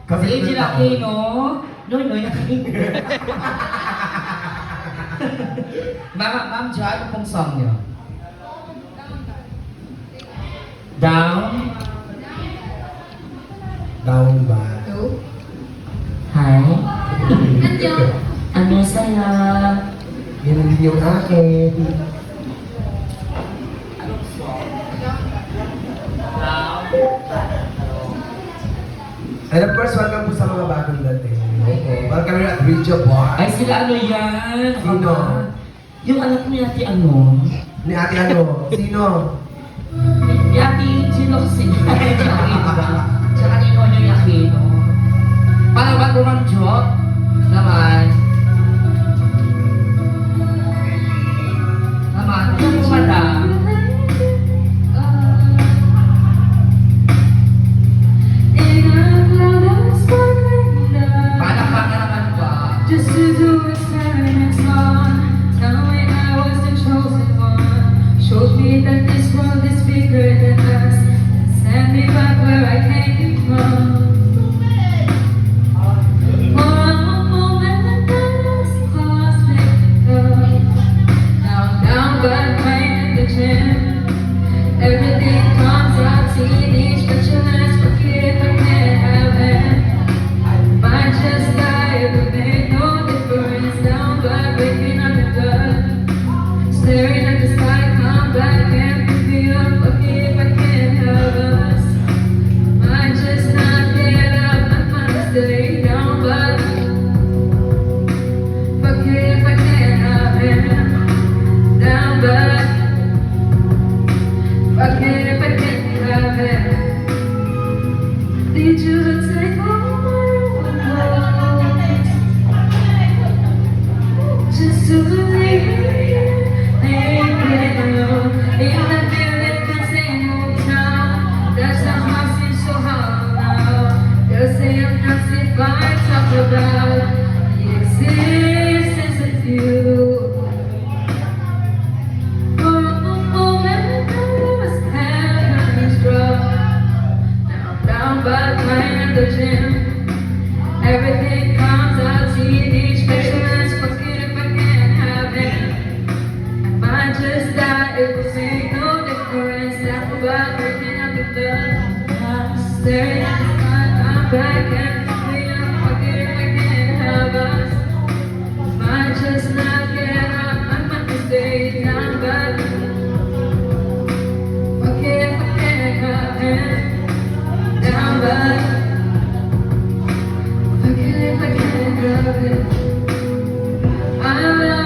Si Angel Aquino. No, Ma'am Jo, ano pong song niyo? Down? Down ba? Hi. Andiyo. Ano saya? Yan ang din yung akin. And of course, welcome po sa mga bagong dating. Welcome here at Regio Bar. Ay, sila ano yan? Sino? Yung anak ni Ate ano? Ni ate ano? Sino? Ni Ate sino kasi? Ate Aquino ba? Tsaka ni Nonoy Aquino. Paano ba Ma'am Jo? Naman. Naman. Ano po madam? Paano pa ka naman ba? Just to do experiments on knowing I was the chosen one. Showed me that this world is bigger than us. Send me back where I came from. One moment and then lost cosmic love. Now I'm down back playing the gym. Everything comes out teenage, but your last forget I can't have it. I might just die, it would make no difference. Down by breaking on the blood, staring at the sky, come back and pick me up. Forget if I can't have us. Might just not get up, I might stay down, but forget if I can't have it. Down, but forget if I can't have it. Did you take all my clothes just to leave me alone in that building that same old town? That somehow seems so hollow now. They'll say I'm nuts if I talk about the existence of you. For a moment I was having struck. Now I'm down by playing the gym. Everything comes out teenage patience. Forget if I can't have it. I might just die, it will make no difference. Laugh about breaking up the blood. I'm staring at the sky, I'm back and forget if I can't have us. Might just not get up, I might stay down, but forget if I can't have it. Down, but forget if I can't have it. I love